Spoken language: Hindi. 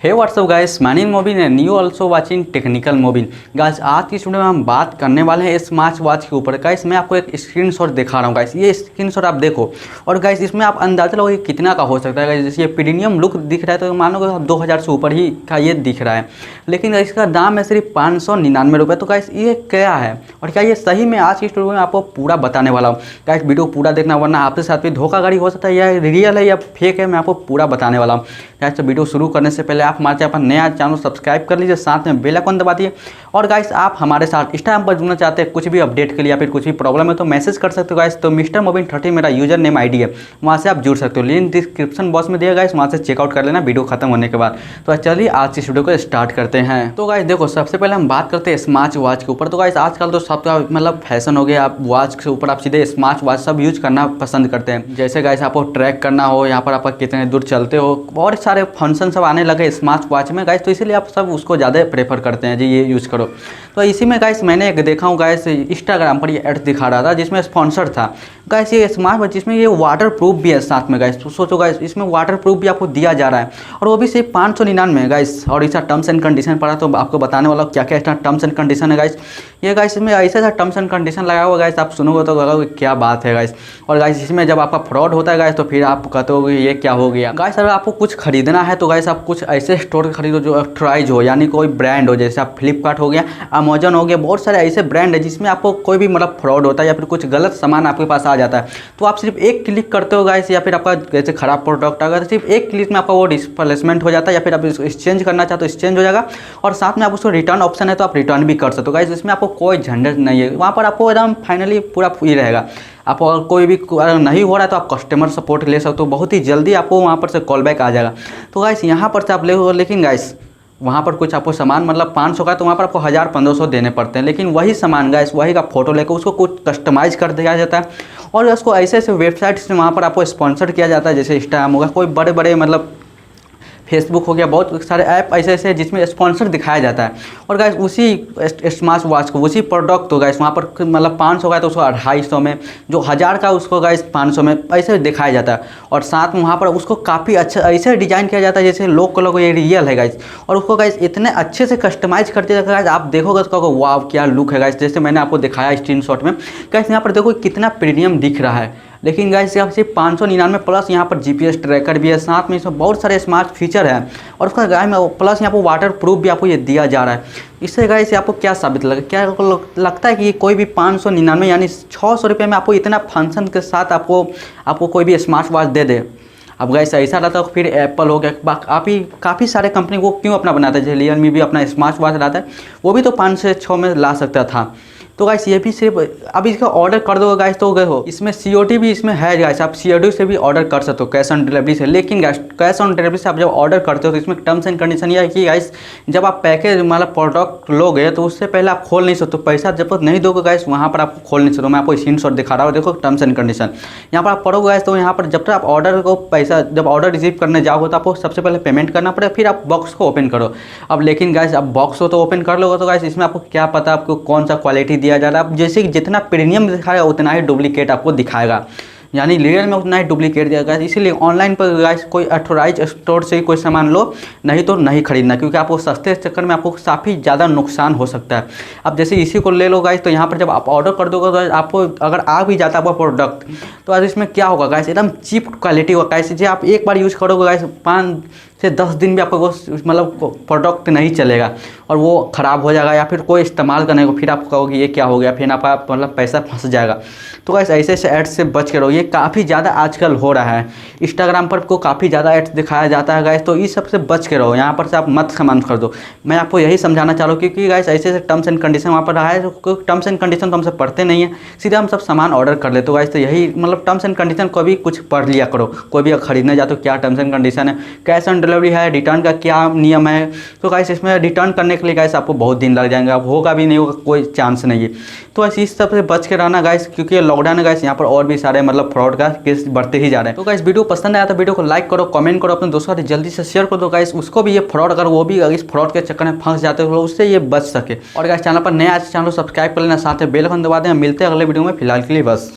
Hey what's up guys, my name Mobin and you also watching technical Mobin. Guys आज की वीडियो में हम बात करने वाले हैं स्मार्ट वॉच के ऊपर। गाइस मैं आपको एक स्क्रीनशॉट दिखा रहा हूँ। गाइस ये स्क्रीनशॉट आप देखो और गाइस इसमें आप अंदाजा लगाओ कितना का हो सकता है। गाइस जैसे ये प्रीमियम लुक दिख रहा है तो मानो 2000 से ऊपर ही का ये दिख रहा है, लेकिन इसका दाम है सिर्फ 599 रुपये। तो गाइस ये क्या है और क्या ये सही में, आज की वीडियो में आपको पूरा बताने वाला हूँ। गाइस वीडियो पूरा देखना, वरना आपके साथ भी धोखाधड़ी हो सकता है, या रियल है या फेक है, मैं आपको पूरा बताने वाला हूँ। गाइस तो वीडियो शुरू करने से पहले आप हमारे चैनल पर नया चैनल सब्सक्राइब कर लीजिए, साथ में बेल आइकन दबा दिए। और गाइस आप हमारे साथ इंस्टाग्राम पर जुड़ना चाहते हैं कुछ भी अपडेट के लिए या फिर कुछ भी प्रॉब्लम है तो मैसेज कर सकते हो। गाइस तो मिस्टर मोबिन 30 मेरा यूजर नेम आईडी है, वहाँ से आप जुड़ सकते हो। लिंक डिस्क्रिप्शन बॉक्स में दिया गाइस, वहाँ से चेकआउट कर लेना वीडियो खत्म होने के बाद। तो चलिए आज की वीडियो को स्टार्ट करते हैं। तो गाइस देखो, सबसे पहले हम बात करते हैं स्मार्ट वॉच के ऊपर। तो गाइस आजकल तो सबका मतलब फैशन हो गया, आप वॉच के ऊपर आप सीधे स्मार्ट वॉच सब यूज करना पसंद करते हैं। जैसे गाइस आपको ट्रैक करना हो, यहाँ पर आप कितने दूर चलते हो, बहुत सारे फंक्शन सब आने लगे स्मार्ट वॉच में गाइस, तो इसीलिए आप सब उसको ज़्यादा प्रेफर करते हैं जी, ये यूज़ करो। तो इसी में गाइस मैंने एक देखा हूँ गाइस, इंस्टाग्राम पर ये एड दिखा रहा था जिसमें स्पॉन्सर था गाइस ये स्मार्ट वॉच, जिसमें ये वाटर प्रूफ भी है साथ में। गाइस तो सोचो गाइस, इसमें वाटर प्रूफ भी आपको दिया जा रहा है और वो भी सिर्फ 599 है गाइस। और इसका टर्म्स एंड कंडीशन पड़ा तो आपको बताने वाला क्या क्या इसका टर्म्स एंड कंडीशन है गाइस। ये गाइस इसमें ऐसा टर्म्स एंड कंडीशन लगा हुआ गाइस, आप सुनोगे तो लगा क्या बात है गाइस। और गाइस इसमें जब आपका फ्रॉड होता है गाइस तो फिर आप कहते हो ये क्या हो गया। गाइस अगर आपको कुछ खरीदना है तो गाइस आप कुछ ऐसे स्टोर खरीदो जो ऑथराइज हो, यानी कोई ब्रांड हो, जैसे आप फ्लिपकार्ट हो गया, अमेजन हो गया, बहुत सारे ऐसे ब्रांड है जिसमें आपको कोई भी मतलब फ्रॉड होता है या फिर कुछ गलत सामान आपके पास आ जाता है तो आप सिर्फ एक क्लिक करते हो गाइस, या फिर आपका जैसे खराब प्रोडक्ट अगर सिर्फ एक क्लिक में आपका वो डिस्प्लेसमेंट हो जाता है, या फिर आप एक्सचेंज करना चाहते हो एक्सचेंज हो जाएगा। और साथ में आप उसको रिटर्न ऑप्शन है तो आप रिटर्न भी कर सकते हो गाइस, इसमें आपको कोई झंझट नहीं है। वहाँ पर आपको एकदम फाइनली पूरा फ्री रहेगा। आप अगर कोई भी अगर नहीं हो रहा है तो आप कस्टमर सपोर्ट ले सकते हो, बहुत ही जल्दी आपको वहाँ पर से कॉल बैक आ जाएगा। तो गाइस यहाँ पर से आप ले, लेकिन गाइस वहाँ पर कुछ आपको सामान मतलब 500 का तो वहाँ पर आपको 1000-1500 देने पड़ते हैं, लेकिन वही सामान गाइस वही का फोटो लेकर उसको कुछ कस्टमाइज़ कर दिया जाता है और उसको ऐसे ऐसे वेबसाइट से वहाँ पर आपको स्पॉन्सर किया जाता है। जैसे इंस्टाग्राम होगा, कोई बड़े बड़े मतलब फेसबुक हो गया, बहुत सारे ऐप ऐसे ऐसे जिसमें स्पॉन्सर दिखाया जाता है। और गाइस उसी स्मार्ट वॉच को, उसी प्रोडक्ट को गाइस वहाँ पर मतलब 500 का है तो उसको 250 में, जो 1000 का उसको गाइस 500 में ऐसे दिखाया जाता है। और साथ में वहाँ पर उसको काफ़ी अच्छा ऐसे डिज़ाइन किया जाता है जैसे लोग को ये रियल है गाइस, और उसको गाइस इतने अच्छे से कस्टमाइज़ कर दिया जाता है गाइस, आप देखोगे तो कहोगे वाव क्या लुक है गाइस। जैसे मैंने आपको दिखाया स्क्रीनशॉट में गाइस, यहाँ पर देखो कितना प्रीमियम दिख रहा है। लेकिन गाइस यहाँ सिर्फ 599 प्लस यहाँ पर जीपीएस ट्रैकर भी है, साथ में इसमें बहुत सारे स्मार्ट फीचर है और उसका गाइस में प्लस यहाँ पर वाटर प्रूफ भी आपको ये दिया जा रहा है। इससे गाइस आपको क्या साबित लगे, क्या लगता है कि ये कोई भी 599 यानी 600 रुपये में आपको इतना फंक्शन के साथ आपको कोई भी स्मार्ट वॉच दे दे। अब गाइस ऐसा रहता है फिर एप्पल हो गया, काफ़ी सारे कंपनी वो क्यों अपना बनाता है, जैसे रियलमी भी अपना स्मार्ट वॉच लाता है, वो भी तो 5 से 6 में ला सकता था। तो गाइस ये भी सिर्फ अब इसका ऑर्डर कर दो गाइस तो गए हो, इसमें COD भी इसमें है गाइस, आप COD से भी ऑर्डर कर सकते हो, कैश ऑन डिलीवरी से। लेकिन गाइस कैश ऑन डिलीवरी से आप जब ऑर्डर करते हो तो इसमें टर्म्स एंड कंडीशन ये है कि गाइस जब आप पैकेज मतलब प्रोडक्ट लोगे तो उससे पहले आप खोल नहीं सकते, पैसा जब तक नहीं दोगे गाइस वहाँ पर आपको खोल नहीं सकते। मैं आपको स्क्रीनशॉट दिखा रहा हूँ, देखो टर्म्स एंड कंडीशन यहाँ पर आप पढ़ोगे गाइस, तो यहाँ पर जब तक आप ऑर्डर को पैसा जब ऑर्डर रिसीव करने जाओगे तो आपको सबसे पहले पेमेंट करना पड़ेगा, फिर आप बॉक्स को ओपन करो। अब लेकिन गाइस अब बॉक्स को तो ओपन कर लोगे तो गाइस इसमें आपको क्या पता आपको कौन सा क्वालिटी दिया जा रहा है। जैसे जितना प्रीमियम दिखाएगा उतना ही डुप्लीकेट आपको दिखाएगा, यानी रियल में उतना ही डुप्लीकेट दिया गया। इसीलिए ऑनलाइन पर गाइस कोई ऑथराइज स्टोर से ही कोई सामान लो, नहीं तो नहीं खरीदना, क्योंकि आपको सस्ते चक्कर में आपको काफ़ी ज़्यादा नुकसान हो सकता है। अब जैसे इसी को ले लो गाइस, तो यहाँ पर जब आप ऑर्डर कर दोगे तो आपको अगर आ भी जाता है आपका प्रोडक्ट तो आज इसमें क्या होगा गाइस, एकदम चीप क्वालिटी होगा गाइस। जो आप एक बार यूज़ करोगे गाइस 5 से 10 दिन भी आपको वो मतलब प्रोडक्ट नहीं चलेगा और वो ख़राब हो जाएगा, या फिर कोई इस्तेमाल करने को फिर आप कहोगे ये क्या हो गया, फिर आपका मतलब पैसा फंस जाएगा। तो गाइस ऐसे ऐसे एड्स से बच के रहो, ये काफ़ी ज़्यादा आजकल हो रहा है। इंस्टाग्राम पर को काफ़ी ज़्यादा एड्स दिखाया जाता है गाइस, तो इस सब से बच के रहो, यहाँ पर से आप मत सामान कर दो। मैं आपको यही समझाना चाह रहा हूँ, क्योंकि गाइस ऐसे ऐसे टर्म्स एंड कंडीशन वहाँ पर रहा है, तो टर्म्स एंड कंडीशन तो हमसे पढ़ते नहीं है, सीधे हम सब सामान ऑर्डर कर लेते हो गाइस। तो यही मतलब टर्म्स एंड कंडीशन को भी कुछ पढ़ लिया करो, कोई भी खरीदने जाते हो क्या टर्म्स एंड कंडीशन है, कैश ऑन डिलीवरी है, रिटर्न का क्या नियम है। तो गाइस इसमें रिटर्न करने के लिए गाइस आपको बहुत दिन लग जाएंगे, अब होगा भी नहीं होगा कोई चांस नहीं है। तो ऐसे इस सब से बच के रहना गाइस, क्योंकि ये लॉकडाउन है गाइस, यहाँ पर और भी सारे मतलब फ्रॉड का केस बढ़ते ही जा रहे हैं। तो गाइस वीडियो पसंद आया तो वीडियो को लाइक करो, कमेंट करो, अपने दोस्तों से जल्दी से शेयर कर दो गाइस, उसको भी ये फ्रॉड अगर वो भी इस फ्रॉड के चक्कर में फंस जाते हो उससे ये बच सके। और गाइस चैनल पर नया चैनल सब्सक्राइब कर लेना, साथ में बेल आइकन दबा दें। मिलते हैं अगले वीडियो में, फिलहाल के लिए बस।